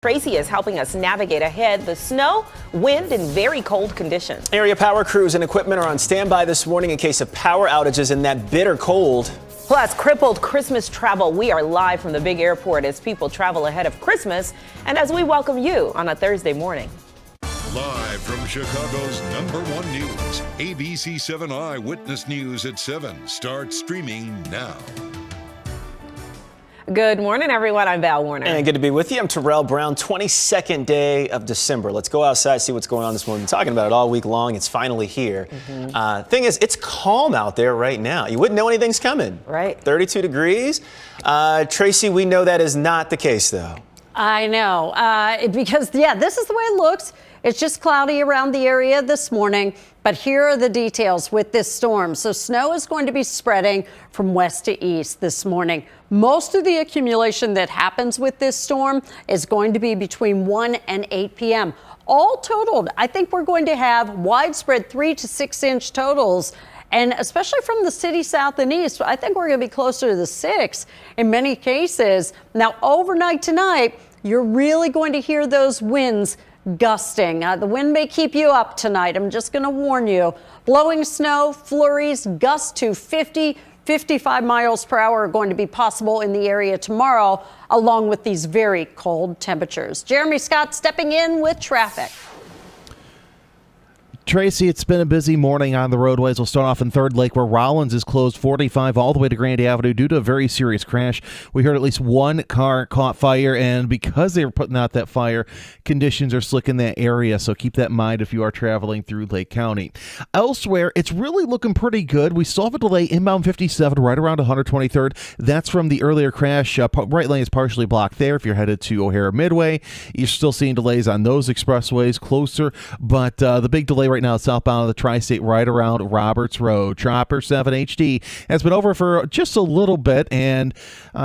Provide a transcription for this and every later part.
Tracy is helping us navigate ahead the snow, wind, and very cold conditions. Area power crews and equipment are on standby this morning in case of power outages in that bitter cold. Plus, crippled Christmas travel. We are live from the big airport as people travel ahead of Christmas and as we welcome you on a Thursday morning. Live from Chicago's #1 news, ABC 7 Eyewitness News at 7 starts streaming now. Good morning, everyone. I'm Val Warner. And good to be with you. I'm Terrell Brown. 22nd day of December. Let's go outside, see what's going on this morning. We've been talking about it all week long. It's finally here. Thing is, it's calm out there right now. You wouldn't know anything's coming. Right. 32 degrees. Tracy, we know that is not the case, though. I know, because, this is the way it looks. It's just cloudy around the area this morning, but here are the details with this storm. So snow is going to be spreading from west to east this morning. Most of the accumulation that happens with this storm is going to be between 1 and 8 p.m. All totaled, I think we're going to have widespread 3 to 6 inch totals. And especially from the city south and east, I think we're going to be closer to the 6 in many cases. Now, overnight tonight, you're really going to hear those winds gusting. The wind may keep you up tonight. I'm just going to warn you. Blowing snow, flurries, gusts to 50, 55 miles per hour are going to be possible in the area tomorrow, along with these very cold temperatures. Jeremy Scott stepping in with traffic. Tracy, it's been a busy morning on the roadways. We'll start off in Third Lake, where Rollins is closed 45 all the way to Grand Avenue due to a very serious crash. We heard at least one car caught fire, and because they were putting out that fire, conditions are slick in that area, so keep that in mind if you are traveling through Lake County. Elsewhere, it's really looking pretty good. We still have a delay inbound 57 right around 123rd. That's from the earlier crash. Right lane is partially blocked there. If you're headed to O'Hare Midway, you're still seeing delays on those expressways closer, but the big delay right now southbound of the Tri-State right around Roberts Road. Chopper 7 HD has been over for just a little bit, and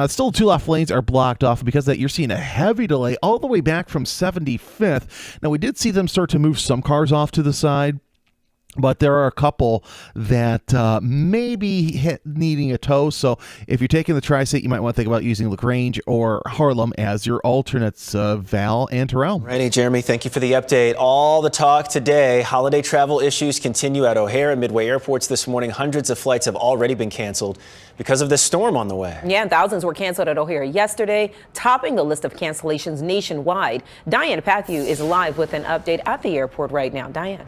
still 2 left lanes are blocked off. Because of that, you're seeing a heavy delay all the way back from 75th. Now, we did see them start to move some cars off to the side, but there are a couple that may be needing a tow. So if you're taking the Tri-State, you might want to think about using LaGrange or Harlem as your alternates, Val and Terrell. Righty, Jeremy, thank you for the update. All the talk today. Holiday travel issues continue at O'Hare and Midway airports this morning. Hundreds of flights have already been canceled because of this storm on the way. Yeah, thousands were canceled at O'Hare yesterday, topping the list of cancellations nationwide. Diane Patthew is live with an update at the airport right now. Diane.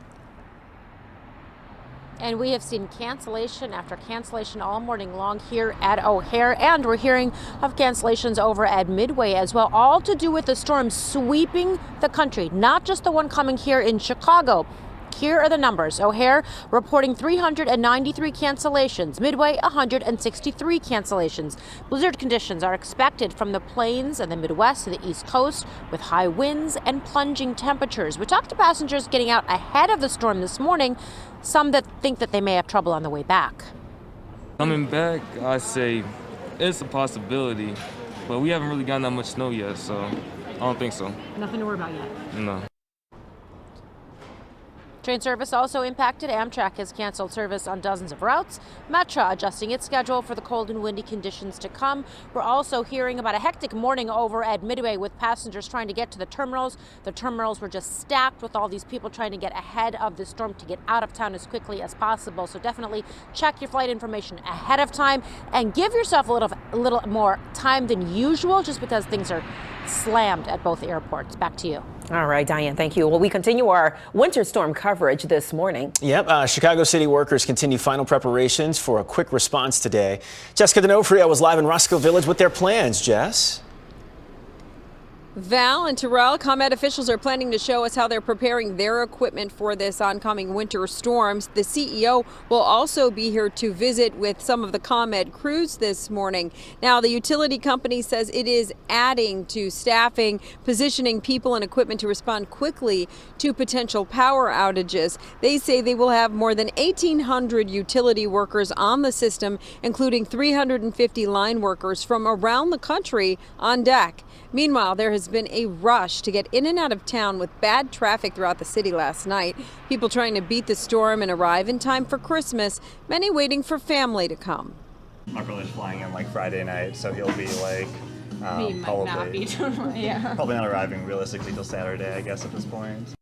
And we have seen cancellation after cancellation all morning long here at O'Hare. And we're hearing of cancellations over at Midway as well, all to do with the storm sweeping the country, not just the one coming here in Chicago. Here are the numbers. O'Hare reporting 393 cancellations. Midway, 163 cancellations. Blizzard conditions are expected from the plains and the Midwest to the East Coast with high winds and plunging temperatures. We talked to passengers getting out ahead of the storm this morning, some that think that they may have trouble on the way back. Coming back, I say it's a possibility, but we haven't really gotten that much snow yet, so I don't think so. Nothing to worry about yet. No. Train service also impacted. Amtrak has canceled service on dozens of routes. Metra adjusting its schedule for the cold and windy conditions to come. We're also hearing about a hectic morning over at Midway with passengers trying to get to the terminals. The terminals were just stacked with all these people trying to get ahead of the storm to get out of town as quickly as possible. So definitely check your flight information ahead of time and give yourself a little more time than usual, just because things are slammed at both airports. Back to you. All right, Diane, thank you. Well, we continue our winter storm coverage this morning. Yep, Chicago City workers continue final preparations for a quick response today. Jessica D'Onofrio was live in Roscoe Village with their plans. Jess? Val and Terrell, ComEd officials are planning to show us how they're preparing their equipment for this oncoming winter storms. The CEO will also be here to visit with some of the ComEd crews this morning. Now, the utility company says it is adding to staffing, positioning people and equipment to respond quickly to potential power outages. They say they will have more than 1,800 utility workers on the system, including 350 line workers from around the country on deck. Meanwhile, there has been a rush to get in and out of town with bad traffic throughout the city last night. People trying to beat the storm and arrive in time for Christmas, many waiting for family to come. My brother's flying in like Friday night, so he'll be like We might not be tomorrow, yeah. Probably not arriving realistically till Saturday, I guess, at this point.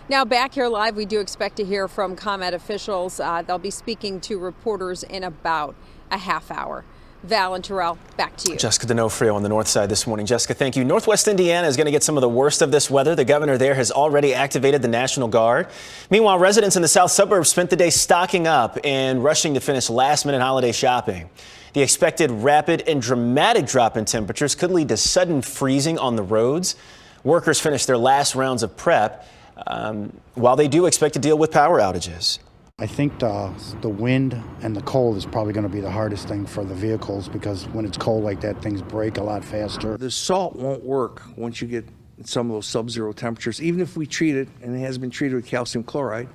Now back here live, we do expect to hear from ComEd officials. They'll be speaking to reporters in about a half hour. Val and Terrell, back to you. Jessica D'Onofrio on the north side this morning. Jessica, thank you. Northwest Indiana is going to get some of the worst of this weather. The governor there has already activated the National Guard. Meanwhile, residents in the south suburbs spent the day stocking up and rushing to finish last-minute holiday shopping. The expected rapid and dramatic drop in temperatures could lead to sudden freezing on the roads. Workers finished their last rounds of prep, while they do expect to deal with power outages. I think the wind and the cold is probably going to be the hardest thing for the vehicles, because when it's cold like that, things break a lot faster. The salt won't work once you get some of those sub-zero temperatures, even if we treat it, and it has been treated with calcium chloride.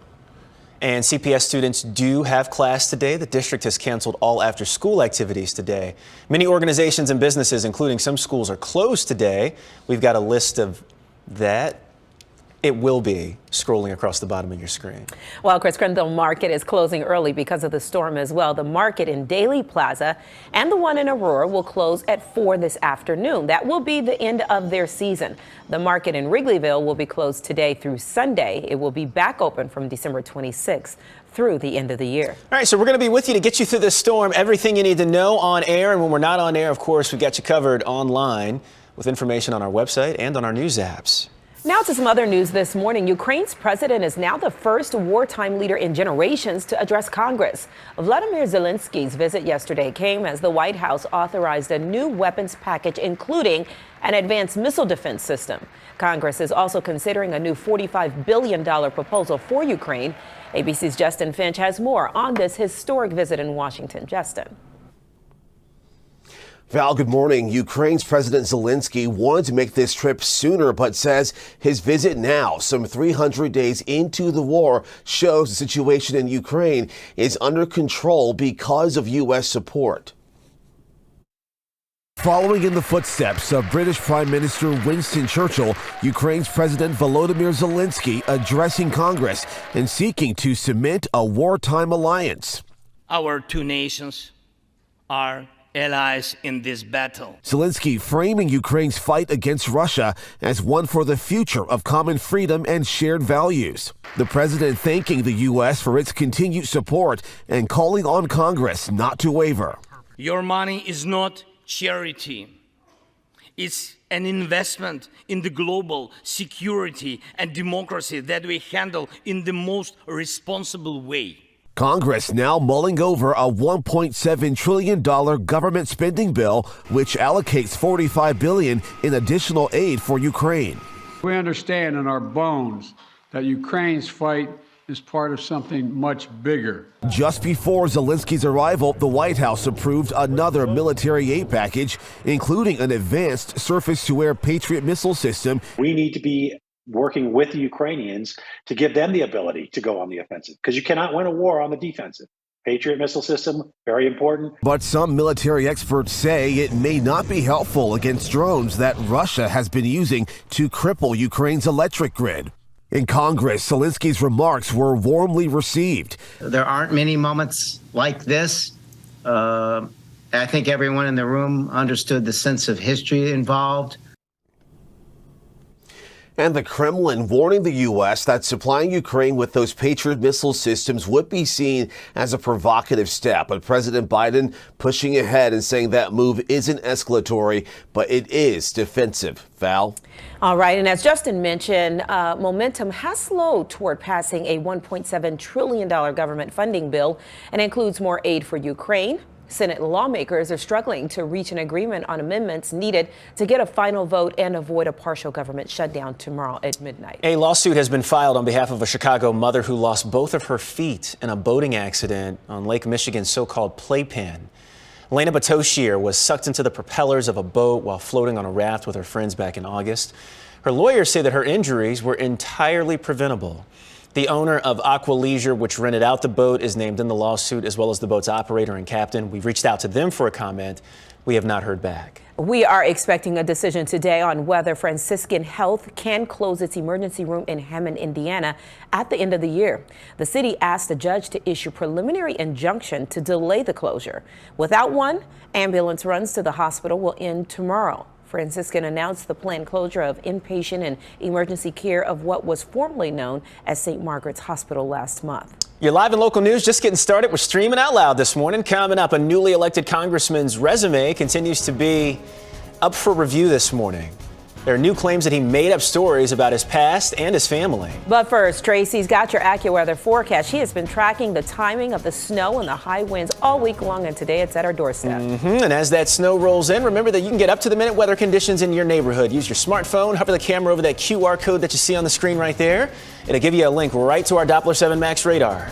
And CPS students do have class today. The district has canceled all after-school activities today. Many organizations and businesses, including some schools, are closed today. We've got a list of that. It will be scrolling across the bottom of your screen. Well, Chris, Grenville Market is closing early because of the storm as well. The market in Daly Plaza and the one in Aurora will close at 4 this afternoon. That will be the end of their season. The market in Wrigleyville will be closed today through Sunday. It will be back open from December 26th through the end of the year. All right, so we're going to be with you to get you through this storm. Everything you need to know on air. And when we're not on air, of course, we've got you covered online with information on our website and on our news apps. Now to some other news this morning. Ukraine's president is now the first wartime leader in generations to address Congress. Vladimir Zelensky's visit yesterday came as the White House authorized a new weapons package, including an advanced missile defense system. Congress is also considering a new $45 billion proposal for Ukraine. ABC's Justin Finch has more on this historic visit in Washington. Justin. Val, good morning. Ukraine's President Zelensky wanted to make this trip sooner, but says his visit now, some 300 days into the war, shows the situation in Ukraine is under control because of U.S. support. Following in the footsteps of British Prime Minister Winston Churchill, Ukraine's President Volodymyr Zelensky addressing Congress and seeking to cement a wartime alliance. Our two nations are allies in this battle. Zelensky framing Ukraine's fight against Russia as one for the future of common freedom and shared values. The president thanking the U.S. for its continued support and calling on Congress not to waver. Your money is not charity. It's an investment in the global security and democracy that we handle in the most responsible way. Congress now mulling over a $1.7 trillion government spending bill, which allocates $45 billion in additional aid for Ukraine. We understand in our bones that Ukraine's fight is part of something much bigger. Just before Zelensky's arrival, the White House approved another military aid package, including an advanced surface-to-air Patriot missile system. We need to be working with the Ukrainians to give them the ability to go on the offensive, because you cannot win a war on the defensive. Patriot missile system, very important. But some military experts say it may not be helpful against drones that Russia has been using to cripple Ukraine's electric grid. In Congress, Zelensky's remarks were warmly received. There aren't many moments like this. I think everyone in the room understood the sense of history involved. And the Kremlin warning the U.S. that supplying Ukraine with those Patriot missile systems would be seen as a provocative step. But President Biden pushing ahead and saying that move isn't escalatory, but it is defensive. Val? All right. And as Justin mentioned, momentum has slowed toward passing a $1.7 trillion government funding bill and includes more aid for Ukraine. Senate lawmakers are struggling to reach an agreement on amendments needed to get a final vote and avoid a partial government shutdown tomorrow at midnight. A lawsuit has been filed on behalf of a Chicago mother who lost both of her feet in a boating accident on Lake Michigan's so-called playpen. Lena Batoshier was sucked into the propellers of a boat while floating on a raft with her friends back in August. Her lawyers say that her injuries were entirely preventable. The owner of Aqua Leisure, which rented out the boat, is named in the lawsuit, as well as the boat's operator and captain. We've reached out to them for a comment. We have not heard back. We are expecting a decision today on whether Franciscan Health can close its emergency room in Hammond, Indiana at the end of the year. The city asked the judge to issue preliminary injunction to delay the closure. Without one, ambulance runs to the hospital will end tomorrow. Franciscan announced the planned closure of inpatient and emergency care of what was formerly known as St. Margaret's Hospital last month. You're live in local news, just getting started. We're streaming out loud this morning. Coming up, a newly elected congressman's resume continues to be up for review this morning. There are new claims that he made up stories about his past and his family. But first, Tracy's got your AccuWeather forecast. She has been tracking the timing of the snow and the high winds all week long, and today it's at our doorstep. And as that snow rolls in, remember that you can get up-to-the-minute weather conditions in your neighborhood. Use your smartphone, hover the camera over that QR code that you see on the screen right there. It'll give you a link right to our Doppler 7 Max radar.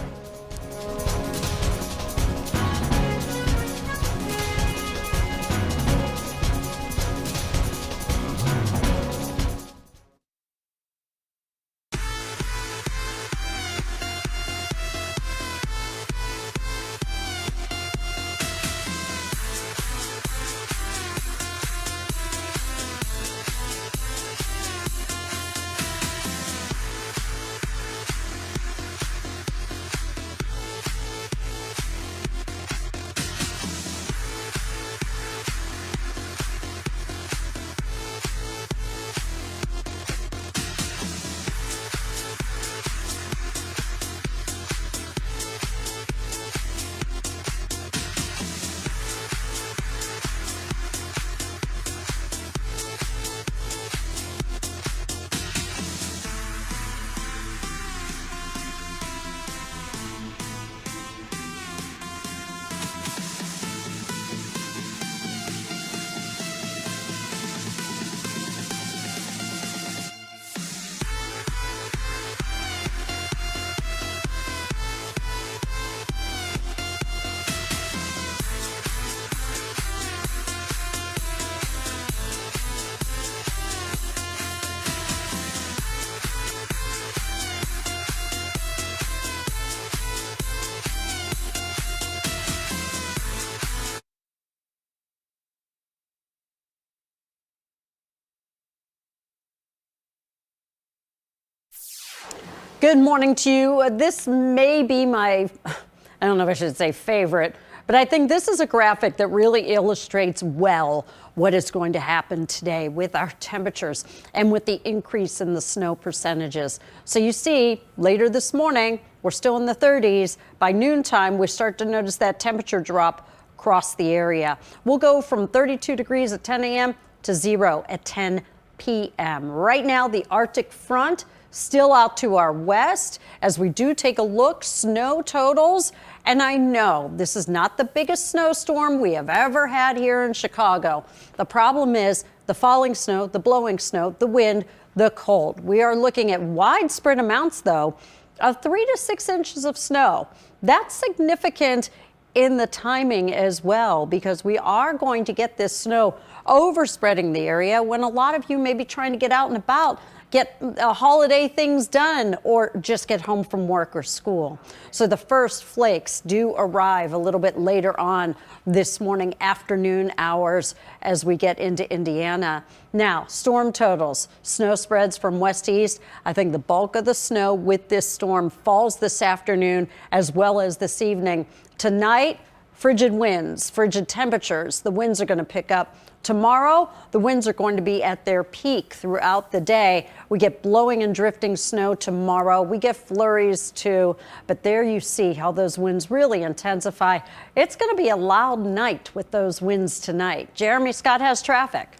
Good morning to you. This may be my, I don't know if I should say favorite, but I think this is a graphic that really illustrates well what is going to happen today with our temperatures and with the increase in the snow percentages. So you see later this morning, we're still in the 30s. By noontime, we start to notice that temperature drop across the area. We'll go from 32 degrees at 10 a.m. to 0 at 10 p.m. Right now, the Arctic front still out to our west. As we do take a look, snow totals, and I know this is not the biggest snowstorm we have ever had here in Chicago. The problem is the falling snow, the blowing snow, the wind, the cold. We are looking at widespread amounts, though, of 3 to 6 inches of snow. That's significant in the timing as well, because we are going to get this snow overspreading the area when a lot of you may be trying to get out and about, get holiday things done, or just get home from work or school. So the first flakes do arrive a little bit later on this morning, afternoon hours as we get into Indiana. Now, storm totals, snow spreads from west to east. I think the bulk of the snow with this storm falls this afternoon as well as this evening. Tonight, frigid winds, frigid temperatures. The winds are going to pick up. Tomorrow, the winds are going to be at their peak throughout the day. We get blowing and drifting snow tomorrow. We get flurries too, but there you see how those winds really intensify. It's going to be a loud night with those winds tonight. Jeremy Scott has traffic.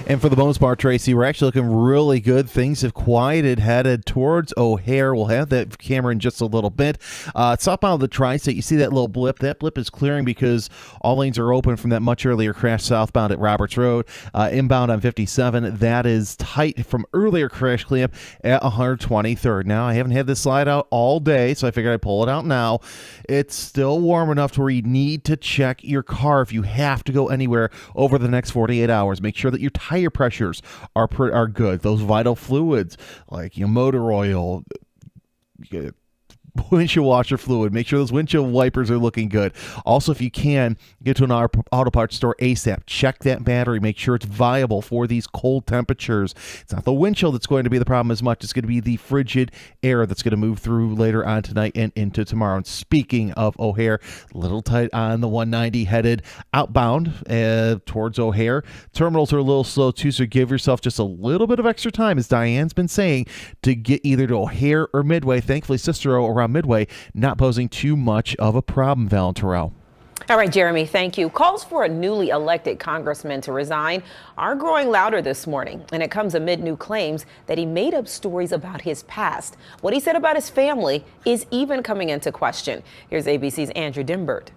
And for the most part, Tracy, we're actually looking really good. Things have quieted, headed towards O'Hare. We'll have that camera in just a little bit. Southbound of the Tri-State, you see that little blip. That blip is clearing because all lanes are open from that much earlier crash southbound at Roberts Road. Inbound on 57, that is tight from earlier crash cleanup at 123rd. Now, I haven't had this slide out all day, so I figured I'd pull it out now. It's still warm enough to where you need to check your car if you have to go anywhere over the next 48 hours. Make sure that your tire pressures are good. Those vital fluids like motor oil, windshield washer fluid. Make sure those windshield wipers are looking good. Also, if you can, get to an auto parts store ASAP. Check that battery. Make sure it's viable for these cold temperatures. It's not the windshield that's going to be the problem as much. It's going to be the frigid air that's going to move through later on tonight and into tomorrow. And speaking of O'Hare, a little tight on the 190 headed outbound towards O'Hare. Terminals are a little slow too, so give yourself just a little bit of extra time, as Diane's been saying, to get either to O'Hare or Midway. Thankfully, Cicero around Midway not posing too much of a problem, Val and Terrell. All right, Jeremy, thank you. Calls for a newly elected congressman to resign are growing louder this morning, and it comes amid new claims that he made up stories about his past. What he said about his family is even coming into question. Here's ABC's Andrew Dimbert.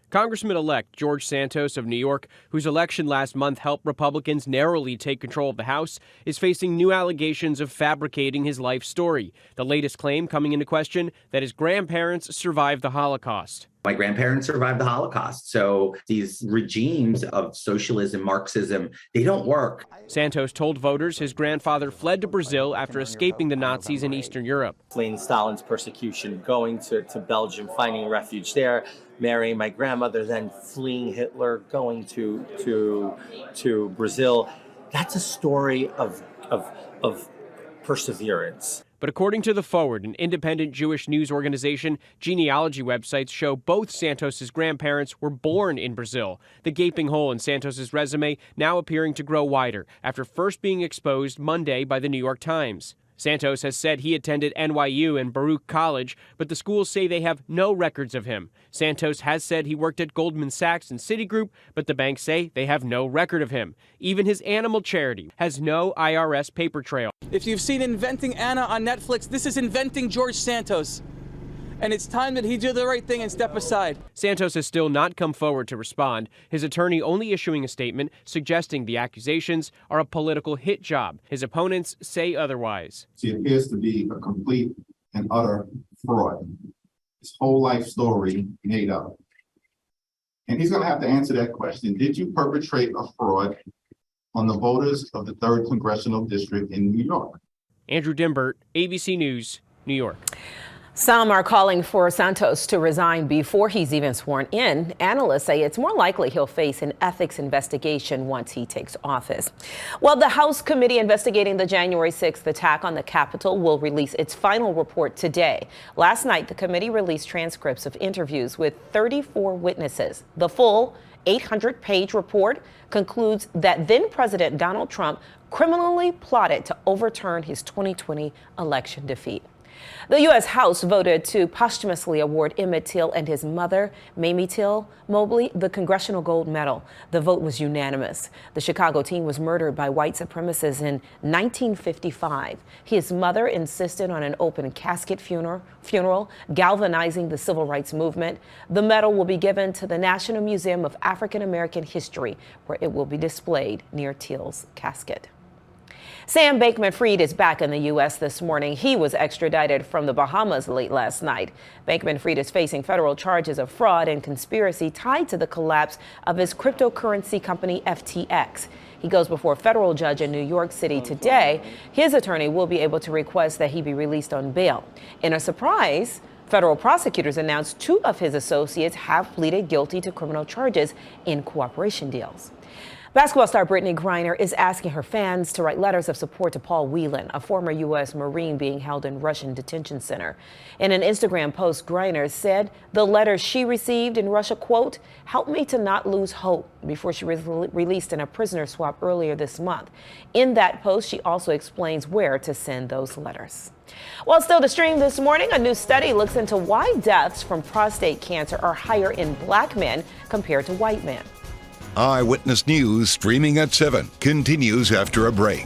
Congressman-elect George Santos of New York, whose election last month helped Republicans narrowly take control of the House, is facing new allegations of fabricating his life story. The latest claim coming into question that his grandparents survived the Holocaust. My grandparents survived the Holocaust, so these regimes of socialism, Marxism, they don't work. Santos told voters his grandfather fled to Brazil after escaping the Nazis in Eastern Europe. Fleeing Stalin's persecution, going to Belgium, finding refuge there, marrying my grandmother, then fleeing Hitler, going to Brazil. That's a story of perseverance. But according to The Forward, an independent Jewish news organization, genealogy websites show both Santos's grandparents were born in Brazil. The gaping hole in Santos's resume now appearing to grow wider after first being exposed Monday by the New York Times. Santos has said he attended NYU and Baruch College, but the schools say they have no records of him. Santos has said he worked at Goldman Sachs and Citigroup, but the banks say they have no record of him. Even his animal charity has no IRS paper trail. If you've seen Inventing Anna on Netflix, this is Inventing George Santos. And it's time that he do the right thing and step aside. Santos has still not come forward to respond, his attorney only issuing a statement suggesting the accusations are a political hit job. His opponents say otherwise. She appears to be a complete and utter fraud. His whole life story made up. And he's going to have to answer that question. Did you perpetrate a fraud on the voters of the 3rd Congressional District in New York? Andrew Dimbert, ABC News, New York. Some are calling for Santos to resign before he's even sworn in. Analysts say it's more likely he'll face an ethics investigation once he takes office. Well, the House committee investigating the January 6th attack on the Capitol will release its final report today. Last night, the committee released transcripts of interviews with 34 witnesses. The full 800-page report concludes that then President Donald Trump criminally plotted to overturn his 2020 election defeat. The U.S. House voted to posthumously award Emmett Till and his mother, Mamie Till Mobley, the Congressional Gold Medal. The vote was unanimous. The Chicago teen was murdered by white supremacists in 1955. His mother insisted on an open casket funeral, galvanizing the civil rights movement. The medal will be given to the National Museum of African American History, where it will be displayed near Till's casket. Sam Bankman-Fried is back in the U.S. this morning. He was extradited from the Bahamas late last night. Bankman-Fried is facing federal charges of fraud and conspiracy tied to the collapse of his cryptocurrency company FTX. He goes before a federal judge in New York City today. His attorney will be able to request that he be released on bail. In a surprise, federal prosecutors announced 2 of his associates have pleaded guilty to criminal charges in cooperation deals. Basketball star Brittany Griner is asking her fans to write letters of support to Paul Whelan, a former U.S. Marine being held in Russian detention center. In an Instagram post, Griner said the letters she received in Russia, quote, helped me to not lose hope, before she was released in a prisoner swap earlier this month. In that post, she also explains where to send those letters. Well, still to stream this morning, a new study looks into why deaths from prostate cancer are higher in black men compared to white men. Eyewitness News, streaming at 7, continues after a break.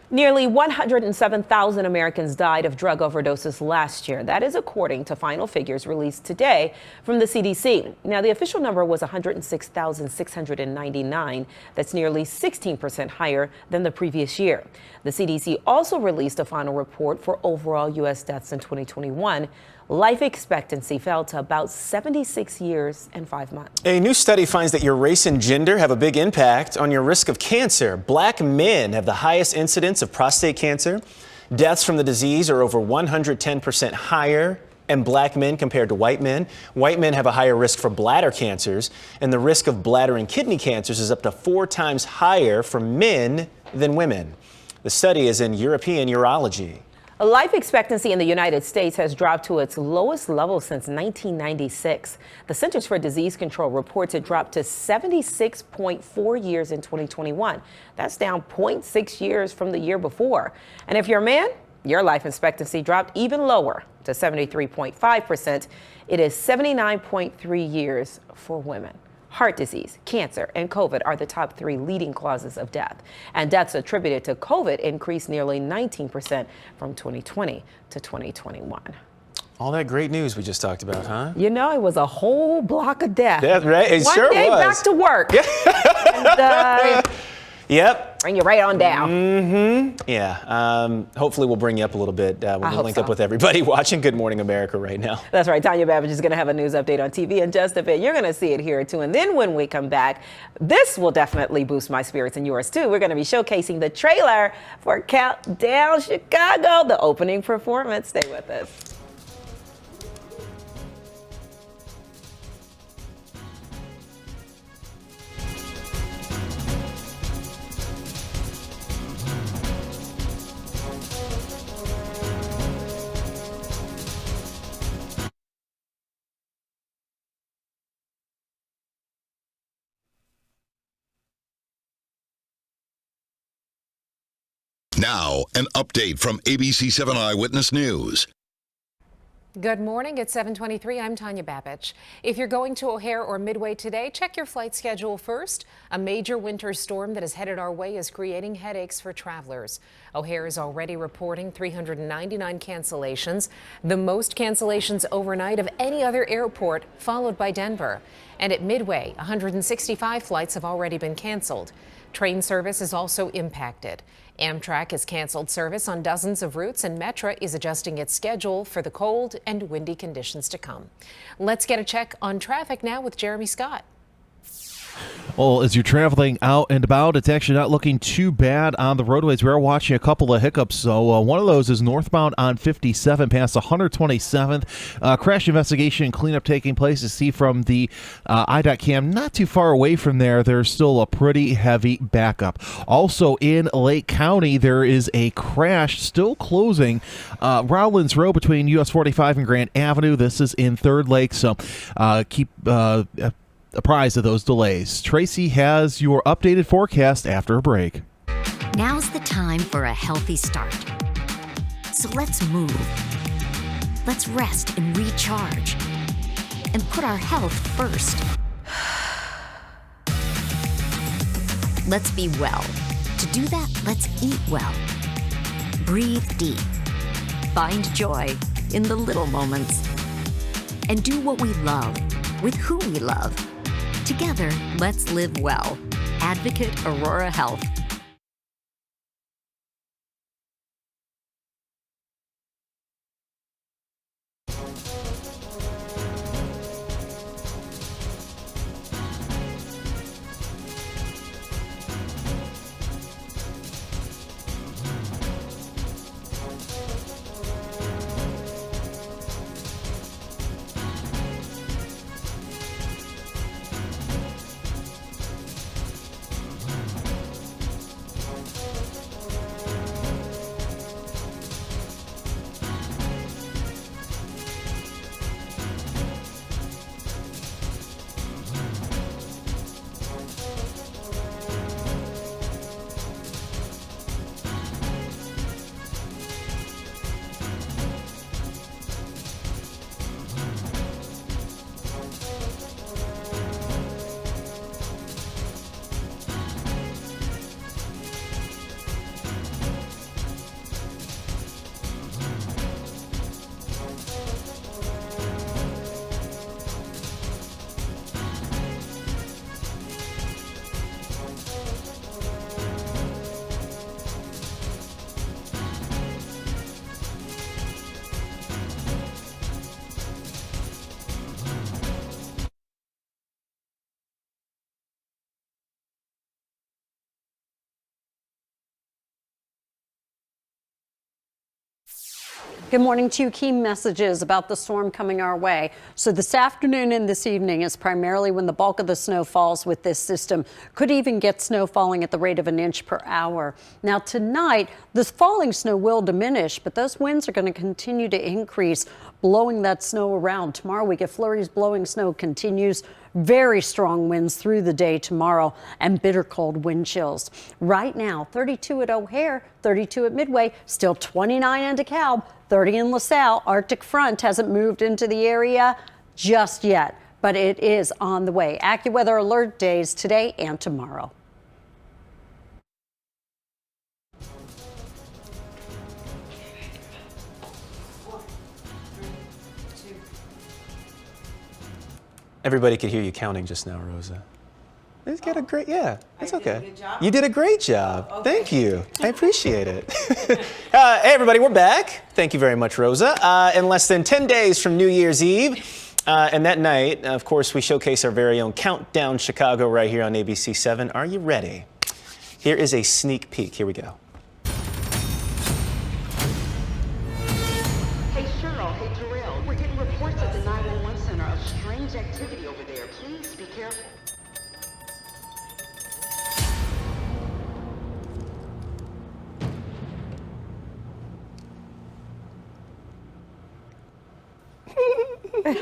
Nearly 107,000 Americans died of drug overdoses last year. That is according to final figures released today from the CDC. Now, the official number was 106,699. That's nearly 16% higher than the previous year. The CDC also released a final report for overall U.S. deaths in 2021. Life expectancy fell to about 76 years and 5 months. A new study finds that your race and gender have a big impact on your risk of cancer. Black men have the highest incidence of prostate cancer. Deaths from the disease are over 110% higher in black men compared to white men. White men have a higher risk for bladder cancers, and the risk of bladder and kidney cancers is up to 4 times higher for men than women. The study is in European Urology. Life expectancy in the United States has dropped to its lowest level since 1996. The Centers for Disease Control reports it dropped to 76.4 years in 2021. That's down 0.6 years from the year before. And if you're a man, your life expectancy dropped even lower to 73.5%. It is 79.3 years for women. Heart disease, cancer, and COVID are the top 3 leading causes of death. And deaths attributed to COVID increased nearly 19% from 2020 to 2021. All that great news we just talked about, huh? You know, it was a whole block of death. That's right. It sure was. One day back to work. And, Yep. bring you right on down. Mm-hmm. Yeah. Hopefully we'll bring you up a little bit when we link up with everybody watching Good Morning America right now. That's right. Tanya Babbage is going to have a news update on TV in just a bit. You're going to see it here too. And then when we come back, this will definitely boost my spirits and yours too. We're going to be showcasing the trailer for Countdown Chicago, the opening performance. Stay with us. Now, an update from ABC 7 Eyewitness News. Good morning. It's 7:23. I'm Tanya Babbage. If you're going to O'Hare or Midway today, check your flight schedule first. A major winter storm that is headed our way is creating headaches for travelers. O'Hare is already reporting 399 cancellations, the most cancellations overnight of any other airport, followed by Denver. And at Midway, 165 flights have already been canceled. Train service is also impacted. Amtrak has canceled service on dozens of routes, and Metra is adjusting its schedule for the cold and windy conditions to come. Let's get a check on traffic now with Jeremy Scott. Well, as you're traveling out and about, it's actually not looking too bad on the roadways. We are watching a couple of hiccups. So one of those is northbound on 57 past 127th. Crash investigation and cleanup taking place. To see from the IDOT cam, not too far away from there, there's still a pretty heavy backup. Also in Lake County, there is a crash still closing Rollins Road between US 45 and Grant Avenue. This is in Third Lake, so keep apprised of those delays. Tracy has your updated forecast after a break. Now's the time for a healthy start. So let's move. Let's rest and recharge. And put our health first. Let's be well. To do that, let's eat well. Breathe deep. Find joy in the little moments. And do what we love with who we love. Together, let's live well. Advocate Aurora Health. Good morning to you. Key messages about the storm coming our way. So this afternoon and this evening is primarily when the bulk of the snow falls with this system. Could even get snow falling at the rate of 1 inch per hour. Now tonight, this falling snow will diminish, but those winds are going to continue to increase, blowing that snow around. Tomorrow we get flurries, blowing snow continues. Very strong winds through the day tomorrow and bitter cold wind chills. Right now, 32 at O'Hare, 32 at Midway, still 29 in DeKalb, 30 in LaSalle. Arctic front hasn't moved into the area just yet, but it is on the way. AccuWeather alert days today and tomorrow. Everybody could hear you counting just now, Rosa. It's got a great, yeah, it's okay. You did a great job. Okay. Thank you. I appreciate it. Hey, everybody, we're back. Thank you very much, Rosa. In less than 10 days from New Year's Eve, and that night, of course, we showcase our very own Countdown Chicago right here on ABC 7. Are you ready? Here is a sneak peek. Here we go. Hey, Cheryl. Hey, Jarrell. We're getting reports at the 911 center of strange activity over there. Please be careful. I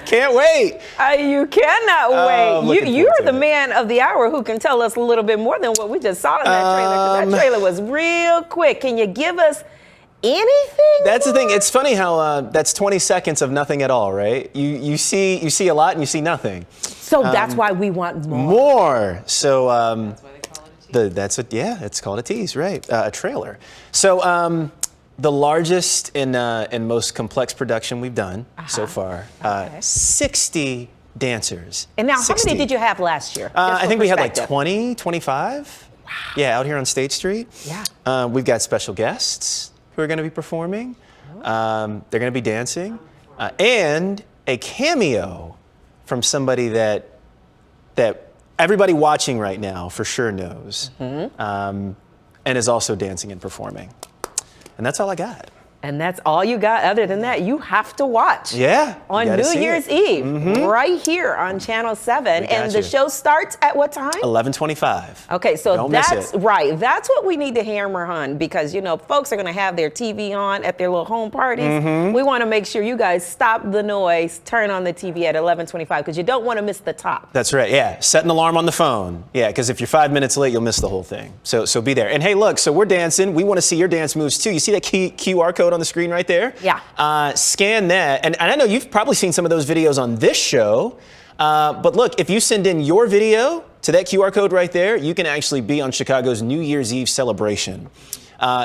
can't wait. You cannot wait. You're the man of the hour who can tell us a little bit more than what we just saw in that trailer, because that trailer was real quick. Can you give us anything? That's the thing. It's funny how that's 20 seconds of nothing at all, right? You see a lot and you see nothing. So that's why we want more. More. So that's why they call it a tease. Yeah, it's called a tease, right? A trailer. So the largest and most complex production we've done so far. 60 dancers. And now, 60. how many did you have last year? I think we had like 20, 25. Wow. Yeah, out here on State Street. Yeah. We've got special guests who are going to be performing. They're going to be dancing. And a cameo from somebody that everybody watching right now for sure knows. And is also dancing and performing. And that's all I got. And that's all you got. Other than that, you have to watch. Yeah. On New Year's Eve, right here on Channel 7. And the show starts at what time? 11:25. Okay, so Don't miss that's it. right. That's what we need to hammer on, because folks are going to have their TV on at their little home parties. We want to make sure you guys stop the noise, turn on the TV at 11:25, because you don't want to miss the top. That's right. Yeah. Set an alarm on the phone. Yeah, because if you're 5 minutes late, you'll miss the whole thing. So be there. And hey, look, so we're dancing. We want to see your dance moves too. You see that QR code on the screen right there? Yeah. Scan that. And I know you've probably seen some of those videos on this show. But look, if you send in your video to that QR code right there, you can actually be on Chicago's New Year's Eve celebration.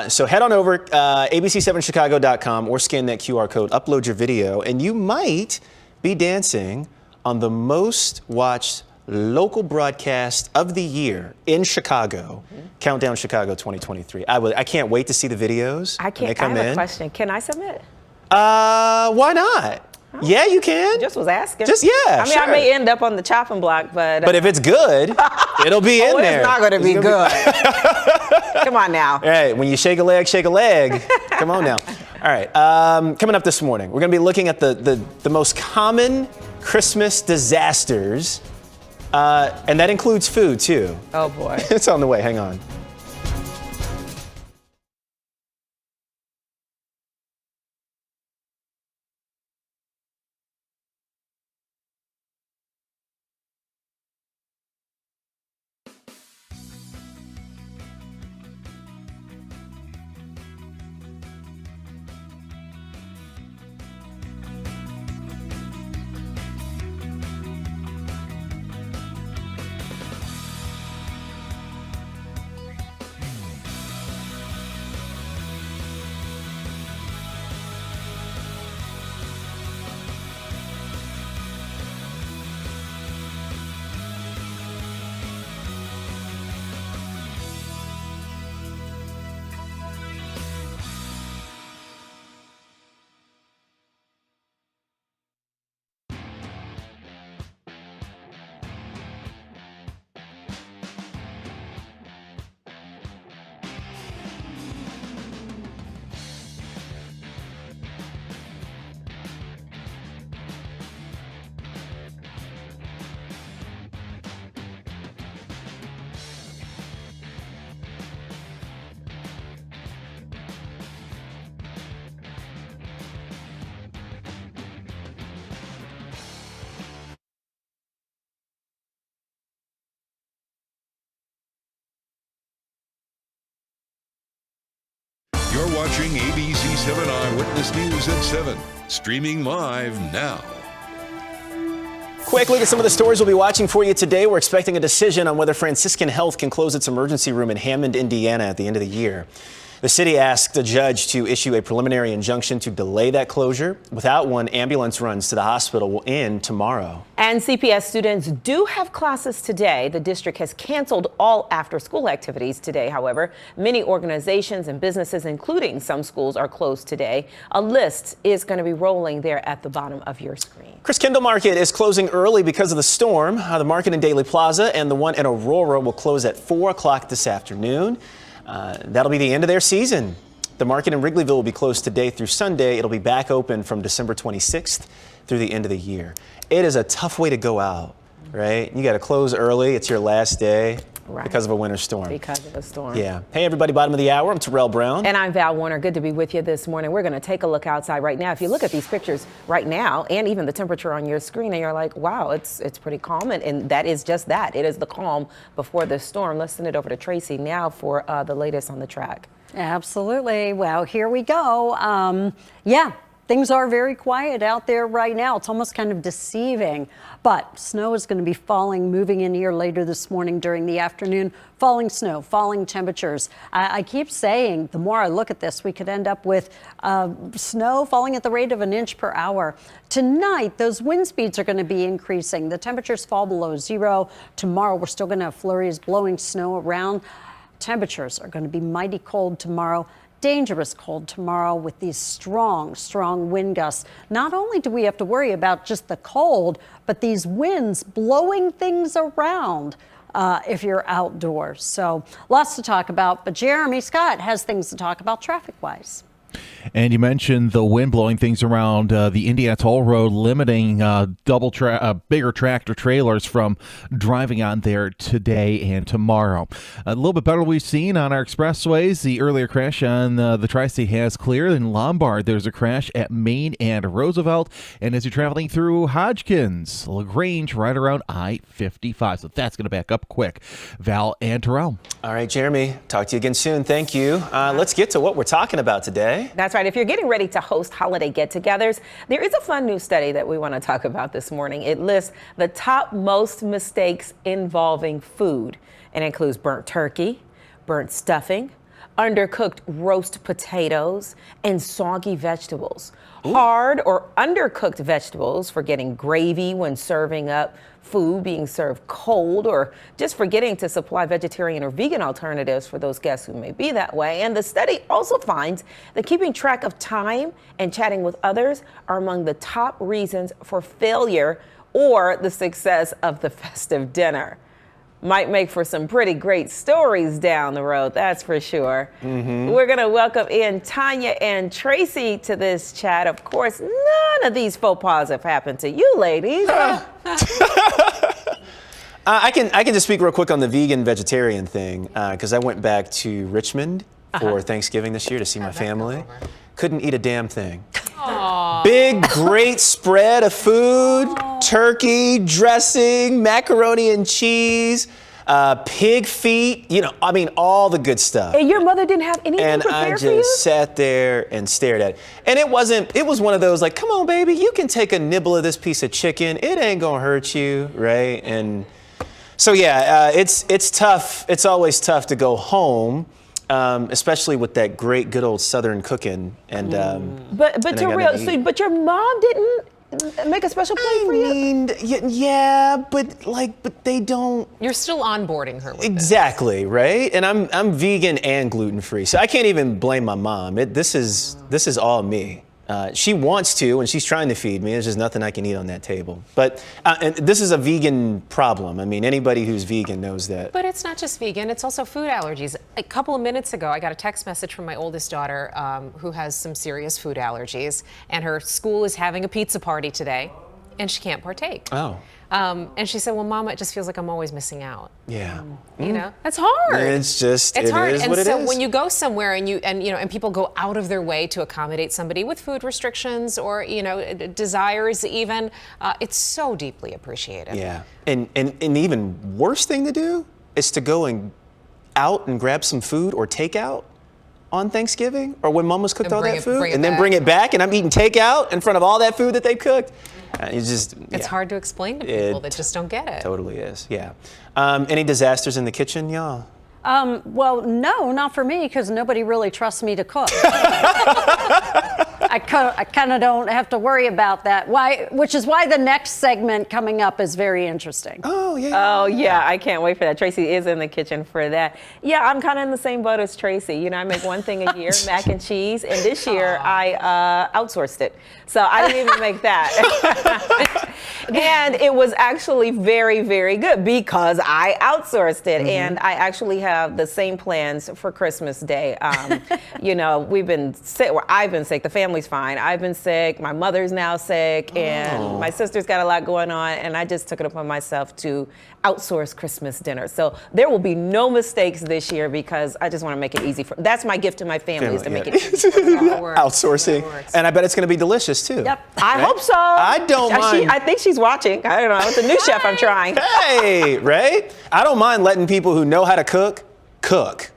So head on over, abc7chicago.com, or scan that QR code, upload your video, and you might be dancing on the most watched local broadcast of the year in Chicago, Countdown Chicago 2023. I can't wait to see the videos. I have a question. Can I submit? Why not? Yeah, you can. Just was asking. I mean, I may end up on the chopping block, but if it's good, it'll be in there. It's not going to be good. Come on now. All right, when you shake a leg, shake a leg. Come on now. All right, coming up this morning, we're going to be looking at the most common Christmas disasters, and that includes food too. Oh boy. It's on the way. Hang on. watching ABC 7 Eyewitness News at 7, streaming live now. Quick look at some of the stories we'll be watching for you today. We're expecting a decision on whether Franciscan Health can close its emergency room in Hammond, Indiana at the end of the year. The city asked the judge to issue a preliminary injunction to delay that closure. Without one, ambulance runs to the hospital will end tomorrow. And CPS students do have classes today. The district has canceled all after-school activities today. However, many organizations and businesses, including some schools, are closed today. A list is going to be rolling there at the bottom of your screen. Chris Kendall Market is closing early because of the storm. The market in Daly Plaza and the one in Aurora will close at 4 o'clock this afternoon. That'll be the end of their season. The market in Wrigleyville will be closed today through Sunday. It'll be back open from December 26th through the end of the year. It is a tough way to go out, right? You got to close early. It's your last day because of a winter storm. Because of a storm. Yeah. Hey, everybody, bottom of the hour. I'm Terrell Brown. And I'm Val Warner. Good to be with you this morning. We're going to take a look outside right now. If you look at these pictures right now and even the temperature on your screen, and you're like, wow, it's pretty calm. And that is just that. It is the calm before the storm. Let's send it over to Tracy now for the latest on the track. Absolutely. Well, here we go. Yeah. Things are very quiet out there right now. It's almost kind of deceiving, but snow is going to be falling, moving in here later this morning during the afternoon. Falling snow, falling temperatures. I keep saying the more I look at this, we could end up with snow falling at the rate of 1 inch per hour. Tonight, those wind speeds are going to be increasing. The temperatures fall below 0. Tomorrow, we're still going to have flurries blowing snow around. Temperatures are going to be mighty cold tomorrow. Dangerous cold tomorrow with these strong wind gusts. Not only do we have to worry about just the cold, but these winds blowing things around if you're outdoors. So lots to talk about, but Jeremy Scott has things to talk about traffic-wise. And you mentioned the wind blowing things around the Indiana Toll Road, limiting bigger tractor trailers from driving on there today and tomorrow. A little bit better we've seen on our expressways. The earlier crash on the Tri-State has cleared. In Lombard, there's a crash at Main and Roosevelt. And as you're traveling through Hodgkins, LaGrange, right around I-55. So that's going to back up quick. Val and Terrell. All right, Jeremy, talk to you again soon. Thank you. Let's get to what we're talking about today. That's right. If you're getting ready to host holiday get-togethers, there is a fun new study that we want to talk about this morning. It lists the top most mistakes involving food and includes burnt turkey, burnt stuffing, undercooked roast potatoes, and soggy vegetables. Ooh. Hard or undercooked vegetables, forgetting gravy when serving up food being served cold, or just forgetting to supply vegetarian or vegan alternatives for those guests who may be that way. And the study also finds that keeping track of time and chatting with others are among the top reasons for failure or the success of the festive dinner. Might make for some pretty great stories down the road, that's for sure. We're going to welcome in Tanya and Tracy to this chat. Of course, none of these faux pas have happened to you ladies. I can just speak real quick on the vegan vegetarian thing because I went back to Richmond for Thanksgiving this year to see my family. Couldn't eat a damn thing. Aww. Big, great spread of food, turkey, dressing, macaroni and cheese, pig feet, I mean, all the good stuff. And your mother didn't have anything and prepared for you? And I just sat there and stared at it. And it was one of those like, come on, baby, you can take a nibble of this piece of chicken. It ain't gonna hurt you, right? And so, yeah, it's tough. It's always tough to go home. Especially with that great good old Southern cooking, and but your mom didn't make a special plate for you. Yeah, but they don't. You're still onboarding her with exactly, right? And I'm vegan and gluten free, so I can't even blame my mom. This is all me. She wants to, and she's trying to feed me. There's just nothing I can eat on that table. But and this is a vegan problem. I mean, anybody who's vegan knows that. But it's not just vegan, it's also food allergies. A couple of minutes ago, I got a text message from my oldest daughter who has some serious food allergies, and her school is having a pizza party today, and she can't partake. Oh. And she said, well, Mom, it just feels like I'm always missing out. Yeah. You know, that's hard. It's hard. And so when you go somewhere and people go out of their way to accommodate somebody with food restrictions or, desires even, it's so deeply appreciated. Yeah. And the even worse thing to do is to go out and grab some food or take out on Thanksgiving or when Mama's cooked And all bring that it- food bring it and then back. bring it back and I'm eating takeout in front of all that food that they've cooked. It's hard to explain to people that just don't get it. Totally is, yeah. Any disasters in the kitchen, y'all? Well, no, not for me, because nobody really trusts me to cook. I kind of don't have to worry about that. Which is why the next segment coming up is very interesting. Oh, yeah. Oh, yeah. I can't wait for that. Tracy is in the kitchen for that. Yeah, I'm kind of in the same boat as Tracy. You know, I make one thing a year, mac and cheese, and this year I outsourced it. So I didn't even make that. And it was actually very, very good because I outsourced it. And I actually have the same plans for Christmas Day. You know, we've been sick. Well, I've been sick. The family's fine. I've been sick. My mother's now sick. And my sister's got a lot going on. And I just took it upon myself to outsource Christmas dinner. So there will be no mistakes this year because I just want to make it easy. That's my gift to my family is to make it easy. Outsourcing. And I bet it's going to be delicious too. Yep. I hope so. I don't mind. I think she's watching. I don't know. It's a new chef I'm trying. Hey, right? I don't mind letting people who know how to cook.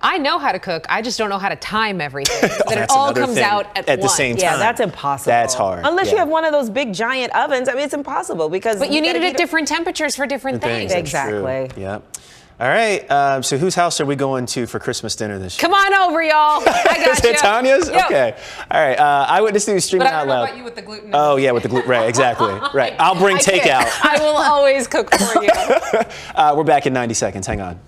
I know how to cook. I just don't know how to time everything. So that it That's all another comes thing out at the once. same time. Yeah, that's impossible. That's hard. Unless you yeah. have one of those big giant ovens. I mean, it's impossible because. But you need it gotta at different temperatures for different things. That's Exactly. true. Yep. All right. So whose house are we going to for Christmas dinner this year? Come on over, y'all. I got Is it Tanya's? Yep. Okay. All right. Eyewitness News streaming But I out don't know loud. about you with the gluten. Oh yeah, with the gluten. Right. Exactly. Right. I'll bring I can't. takeout. I will always cook for you. We're back in 90 seconds. Hang on.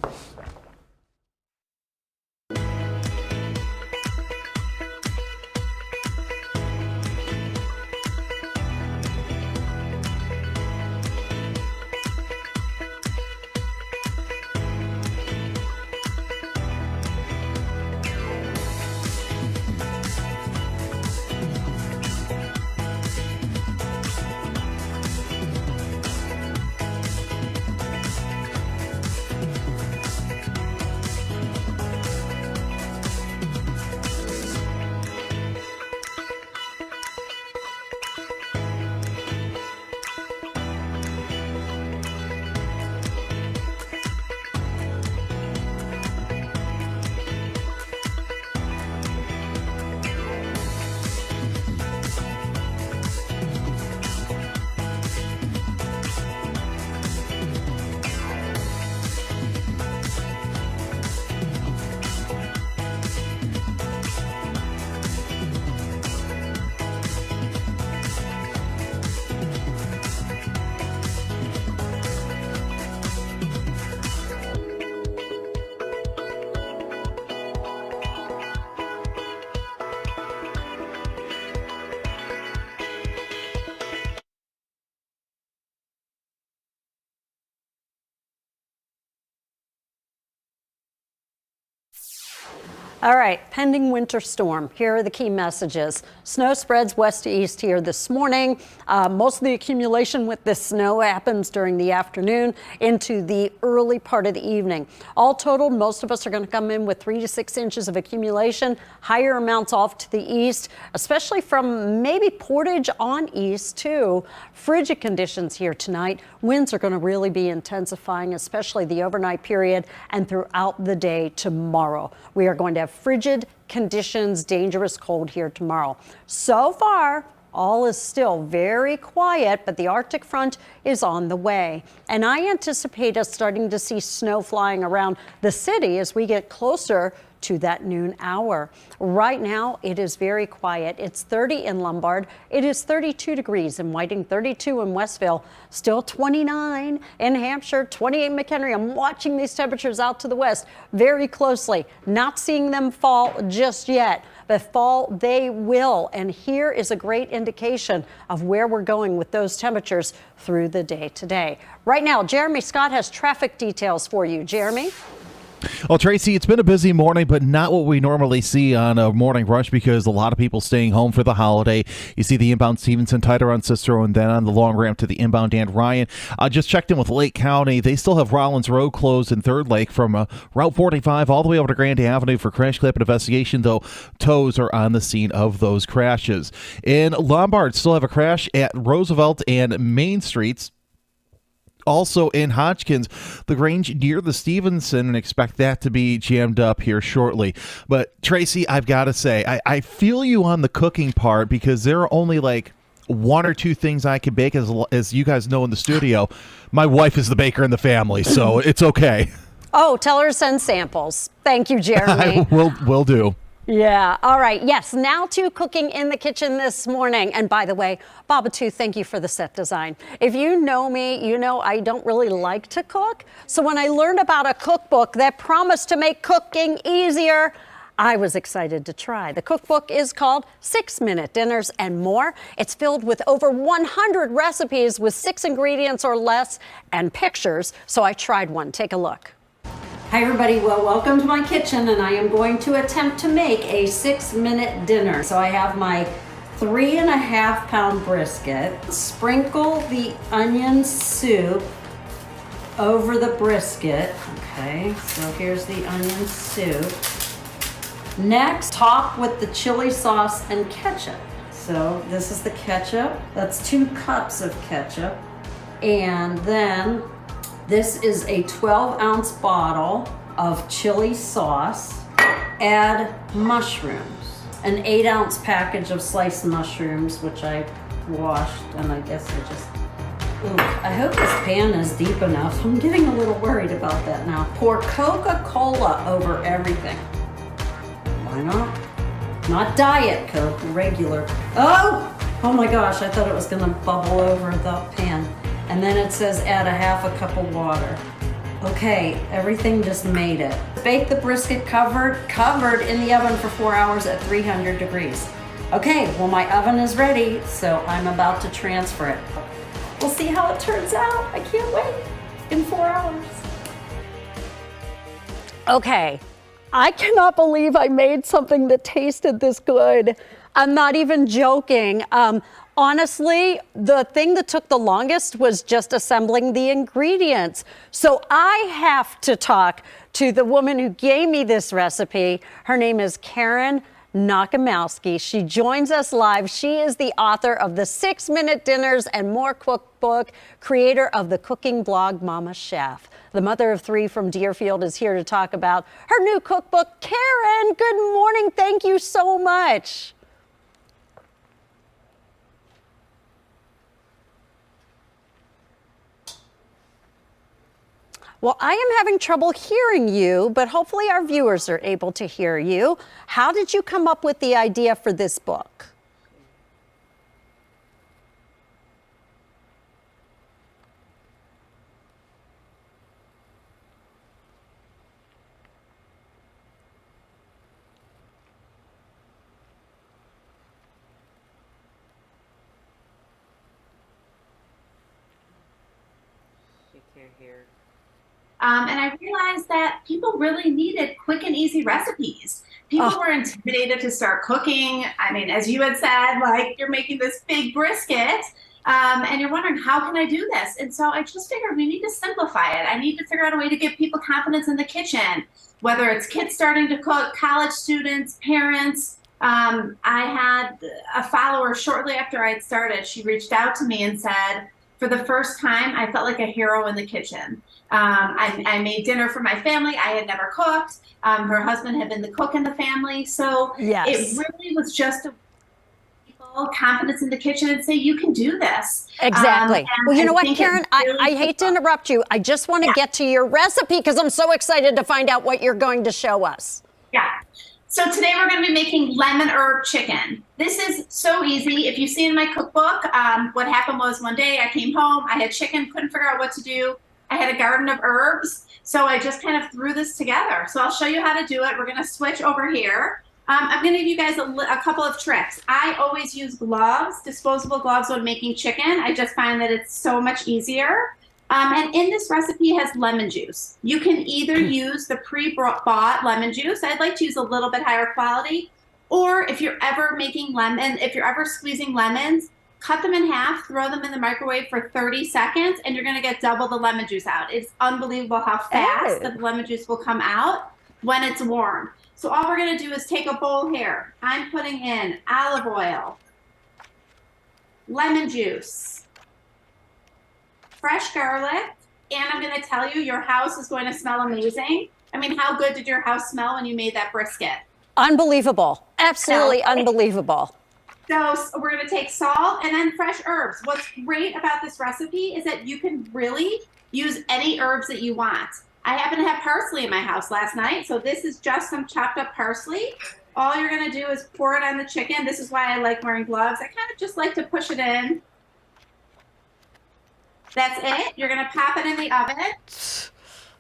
All right, pending winter storm. Here are the key messages. Snow spreads west to east here this morning. Most of the accumulation with this snow happens during the afternoon into the early part of the evening. All totaled, most of us are going to come in with 3 to 6 inches of accumulation. Higher amounts off to the east, especially from maybe Portage on east too. Frigid conditions here tonight. Winds are going to really be intensifying, especially the overnight period and throughout the day tomorrow. We are going to have frigid conditions, dangerous cold here tomorrow. So far, all is still very quiet, but the Arctic front is on the way. And I anticipate us starting to see snow flying around the city as we get closer to that noon hour. Right now, it is very quiet. It's 30 in Lombard. It is 32 degrees in Whiting, 32 in Westville, still 29 in Hampshire, 28 in McHenry. I'm watching these temperatures out to the west very closely, not seeing them fall just yet, but fall they will. And here is a great indication of where we're going with those temperatures through the day today. Right now, Jeremy Scott has traffic details for you. Jeremy? Well, Tracy, it's been a busy morning, but not what we normally see on a morning rush because a lot of people staying home for the holiday. You see the inbound Stevenson, tighter on Cicero, and then on the long ramp to the inbound Dan Ryan. Just checked in with Lake County. They still have Rollins Road closed in Third Lake from Route 45 all the way over to Grand Avenue for crash clip investigation, though tows are on the scene of those crashes. In Lombard, still have a crash at Roosevelt and Main Streets. also in Hodgkins, the Grange near the Stevenson, and expect that to be jammed up here shortly. But Tracy, I've got to say, I feel you on the cooking part, because there are only like one or two things I can bake. As you guys know in the studio, my wife is the baker in the family, so it's okay. Oh, tell her to send samples. Thank you, Jeremy. Will do. Yeah. All right. Yes. Now to cooking in the kitchen this morning. And by the way, Baba, thank you for the set design. If you know me, you know I don't really like to cook. So when I learned about a cookbook that promised to make cooking easier, I was excited to try. The cookbook is called 6-Minute Dinners and More. It's filled with over 100 recipes with 6 ingredients or less and pictures. So I tried one. Take a look. Hi everybody, well, welcome to my kitchen, and I am going to attempt to make a 6-minute dinner. So I have my 3.5 pound brisket. Sprinkle the onion soup over the brisket. Okay, so here's the onion soup. Next, top with the chili sauce and ketchup. So this is the ketchup. That's 2 cups of ketchup. And then this is a 12-ounce bottle of chili sauce. Add mushrooms. An 8-ounce package of sliced mushrooms, which I washed, and I guess I just... Ooh, I hope this pan is deep enough. I'm getting a little worried about that now. Pour Coca-Cola over everything. Why not? Not Diet Coke, regular. Oh my gosh, I thought it was gonna bubble over the pan. And then it says add a 1/2 cup of water. Okay, everything just made it. Bake the brisket covered in the oven for 4 hours at 300 degrees. Okay, well my oven is ready, so I'm about to transfer it. We'll see how it turns out. I can't wait. In 4 hours. Okay, I cannot believe I made something that tasted this good. I'm not even joking. Honestly, the thing that took the longest was just assembling the ingredients. So I have to talk to the woman who gave me this recipe. Her name is Karen Nakamowski. She joins us live. She is the author of the 6-Minute Dinners and More cookbook, creator of the cooking blog Mama Chef. The mother of 3 from Deerfield is here to talk about her new cookbook. Karen, good morning. Thank you so much. Well, I am having trouble hearing you, but hopefully our viewers are able to hear you. How did you come up with the idea for this book? You can't hear. And I realized that people really needed quick and easy recipes. People were intimidated to start cooking. I mean, as you had said, like you're making this big brisket and you're wondering, how can I do this? And so I just figured we need to simplify it. I need to figure out a way to give people confidence in the kitchen, whether it's kids starting to cook, college students, parents. I had a follower shortly after I'd started. She reached out to me and said, for the first time, I felt like a hero in the kitchen. I made dinner for my family. I had never cooked. Her husband had been the cook in the family. So it really was just people confidence in the kitchen and say, you can do this. Exactly. Well, you know what, Karen, I hate to interrupt you. I just want to get to your recipe because I'm so excited to find out what you're going to show us. Yeah. So today we're going to be making lemon herb chicken. This is so easy. If you see in my cookbook, what happened was one day I came home, I had chicken, couldn't figure out what to do. I had a garden of herbs, so I just kind of threw this together. So I'll show you how to do it. We're going to switch over here. I'm going to give you guys a couple of tricks. I always use gloves, disposable gloves when making chicken. I just find that it's so much easier. And in this recipe it has lemon juice. You can either use the pre-bought lemon juice. I'd like to use a little bit higher quality. Or if you're ever squeezing lemons, cut them in half, throw them in the microwave for 30 seconds, and you're going to get double the lemon juice out. It's unbelievable how fast the lemon juice will come out when it's warm. So all we're going to do is take a bowl here. I'm putting in olive oil, lemon juice, fresh garlic, and I'm going to tell you, your house is going to smell amazing. I mean, how good did your house smell when you made that brisket? Unbelievable. Absolutely unbelievable. So we're going to take salt and then fresh herbs. What's great about this recipe is that you can really use any herbs that you want. I happen to have parsley in my house last night, so this is just some chopped up parsley. All you're going to do is pour it on the chicken. This is why I like wearing gloves. I kind of just like to push it in. That's it. You're going to pop it in the oven.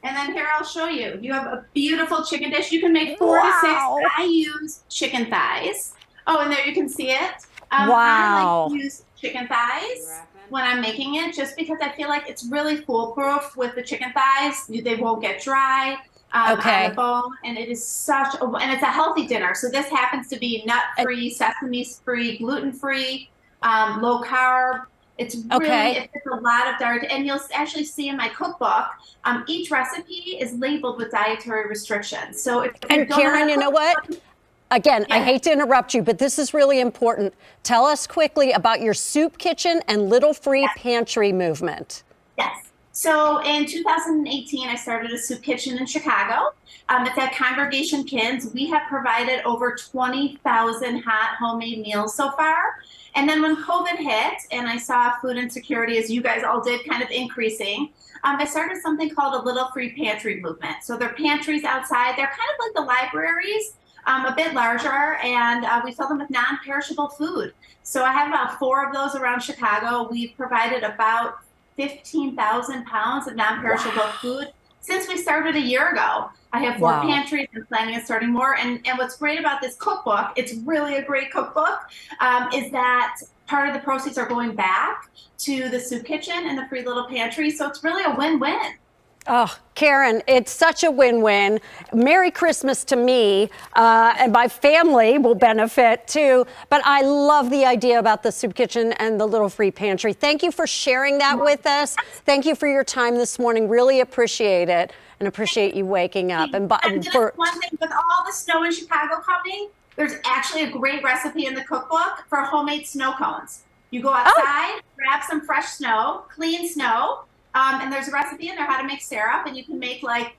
And then here, I'll show you. You have a beautiful chicken dish. You can make 4 to 6. I use chicken thighs. Oh, and there you can see it. I like to use chicken thighs when I'm making it, just because I feel like it's really foolproof with the chicken thighs. They won't get dry on the bone, and it is and it's a healthy dinner. So this happens to be nut-free, sesame-free, gluten-free, low carb. It's really, it's a lot of diet, and you'll actually see in my cookbook, each recipe is labeled with dietary restrictions. So if Karen, you know what? Again, I hate to interrupt you, but this is really important. Tell us quickly about your soup kitchen and Little Free Pantry movement. Yes. So in 2018, I started a soup kitchen in Chicago. It's at Congregation Kins. We have provided over 20,000 hot homemade meals so far. And then when COVID hit and I saw food insecurity, as you guys all did, kind of increasing, I started something called a Little Free Pantry movement. So they're pantries outside. They're kind of like the libraries, a bit larger, and we fill them with non-perishable food. So I have about 4 of those around Chicago. We've provided about 15,000 pounds of non-perishable food since we started a year ago. I have 4 pantries and planning on starting more. And what's great about this cookbook, it's really a great cookbook, is that part of the proceeds are going back to the soup kitchen and the free little pantry. So it's really a win-win. Oh, Karen, it's such a win-win. Merry Christmas to me, and my family will benefit too. But I love the idea about the soup kitchen and the Little Free Pantry. Thank you for sharing that with us. Thank you for your time this morning. Really appreciate it, and appreciate you waking up. And just one thing, with all the snow in Chicago coming, there's actually a great recipe in the cookbook for homemade snow cones. You go outside, grab some fresh snow, clean snow, and there's a recipe in there how to make syrup, and you can make like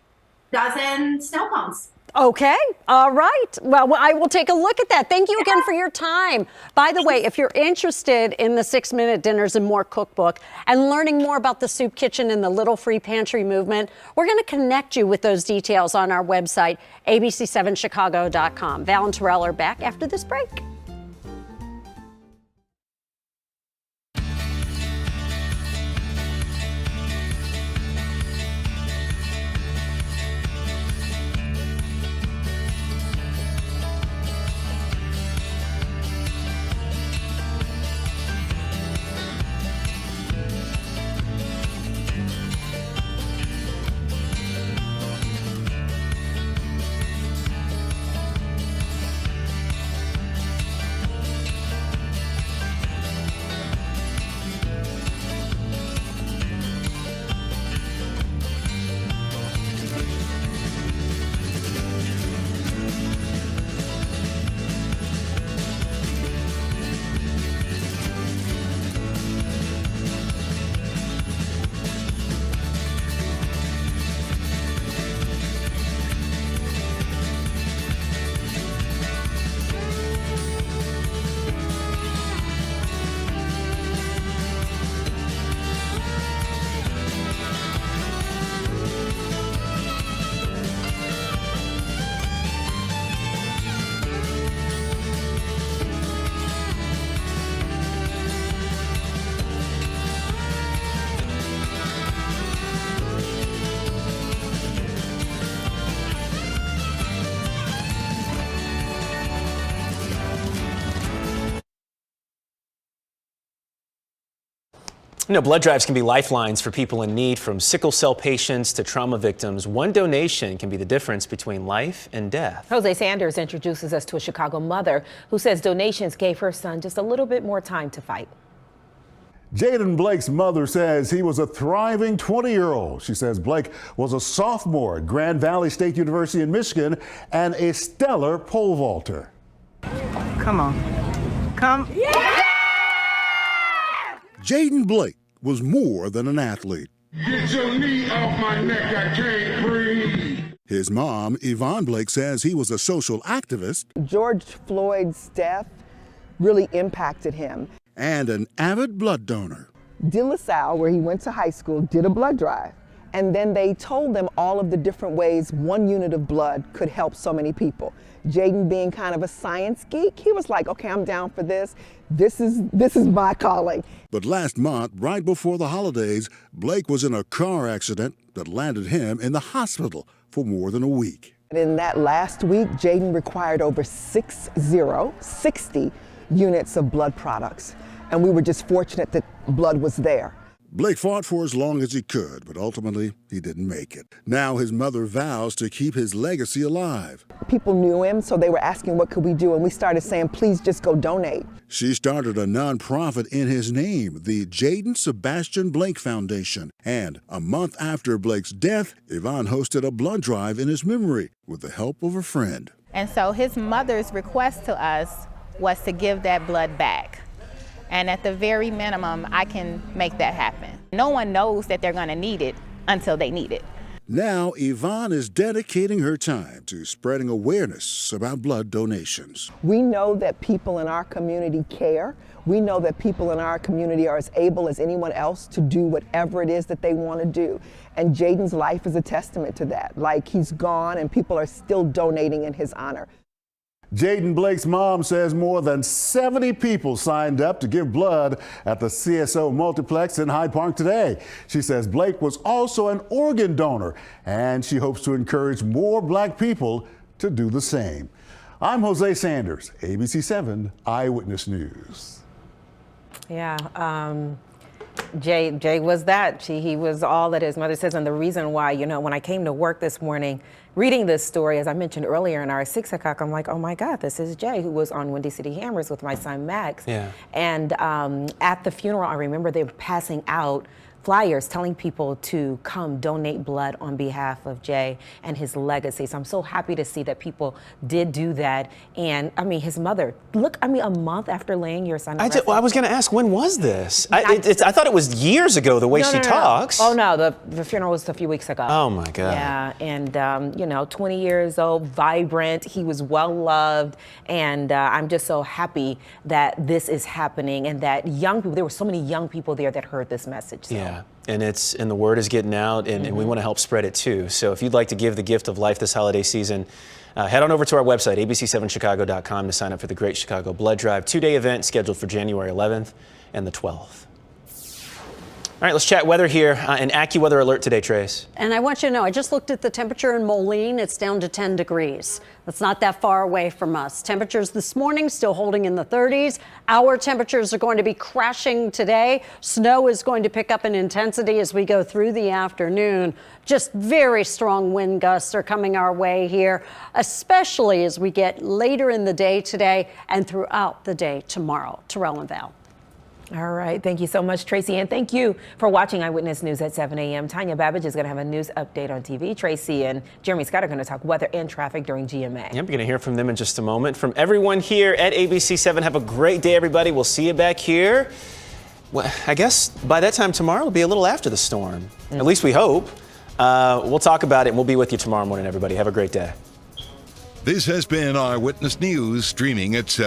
dozen snow cones. Okay. All right. Well, I will take a look at that. Thank you again for your time. By the way, if you're interested in the 6-Minute Dinners and More cookbook and learning more about the soup kitchen and the Little Free Pantry movement, we're going to connect you with those details on our website, abc7chicago.com. Val and Terrell are back after this break. You know, blood drives can be lifelines for people in need, from sickle cell patients to trauma victims. One donation can be the difference between life and death. Jose Sanders introduces us to a Chicago mother who says donations gave her son just a little bit more time to fight. Jaden Blake's mother says he was a thriving 20-year-old. She says Blake was a sophomore at Grand Valley State University in Michigan and a stellar pole vaulter. Come on. Come. Jaden Blake was more than an athlete. Get your knee off my neck, I can't breathe. His mom, Yvonne Blake, says he was a social activist. George Floyd's death really impacted him. And an avid blood donor. De La Salle, where he went to high school, did a blood drive. And then they told them all of the different ways 1 unit of blood could help so many people. Jaden, being kind of a science geek, he was like, okay, I'm down for this. This is my calling. But last month, right before the holidays, Blake was in a car accident that landed him in the hospital for more than a week. In that last week, Jaden required over 60 units of blood products. And we were just fortunate that blood was there. Blake fought for as long as he could, but ultimately he didn't make it. Now his mother vows to keep his legacy alive. People knew him, so they were asking what could we do, and we started saying, please just go donate. She started a nonprofit in his name, the Jaden Sebastian Blake Foundation. And a month after Blake's death, Yvonne hosted a blood drive in his memory with the help of a friend. And so his mother's request to us was to give that blood back. And at the very minimum, I can make that happen. No one knows that they're going to need it until they need it. Now, Yvonne is dedicating her time to spreading awareness about blood donations. We know that people in our community care. We know that people in our community are as able as anyone else to do whatever it is that they want to do. And Jaden's life is a testament to that. Like, he's gone and people are still donating in his honor. Jaden Blake's mom says more than 70 people signed up to give blood at the CSO Multiplex in Hyde Park today. She says Blake was also an organ donor, and she hopes to encourage more black people to do the same. I'm Jose Sanders, ABC 7 Eyewitness News. Yeah, Jay was that. He was all that his mother says. And the reason why, when I came to work this morning, reading this story, as I mentioned earlier in our 6 o'clock, I'm like, oh my God, this is Jay, who was on Windy City Hammers with my son, Max. Yeah. And at the funeral, I remember they were passing out flyers telling people to come donate blood on behalf of Jay and his legacy. So I'm so happy to see that people did do that. And I mean, his mother, a month after laying your son. I was going to ask, when was this? I thought it was years ago, the way she talks. Oh no, the funeral was a few weeks ago. Oh my God. Yeah, and 20 years old, vibrant. He was well loved, and I'm just so happy that this is happening and that young people. There were so many young people there that heard this message. So. Yeah. And the word is getting out, and we want to help spread it too. So if you'd like to give the gift of life this holiday season, head on over to our website, abc7chicago.com, to sign up for the Great Chicago Blood Drive, 2-day event scheduled for January 11th and the 12th. All right, let's chat weather here. An AccuWeather alert today, Trace. And I want you to know, I just looked at the temperature in Moline. It's down to 10 degrees. That's not that far away from us. Temperatures this morning still holding in the 30s. Our temperatures are going to be crashing today. Snow is going to pick up in intensity as we go through the afternoon. Just very strong wind gusts are coming our way here, especially as we get later in the day today and throughout the day tomorrow. Terrell and Val. All right. Thank you so much, Tracy. And thank you for watching Eyewitness News at 7 a.m. Tanya Babbage is going to have a news update on TV. Tracy and Jeremy Scott are going to talk weather and traffic during GMA. Yep, you're going to hear from them in just a moment. From everyone here at ABC 7, have a great day, everybody. We'll see you back here. Well, I guess by that time tomorrow will be a little after the storm. At least we hope. We'll talk about it, and we'll be with you tomorrow morning, everybody. Have a great day. This has been Eyewitness News, streaming at 7.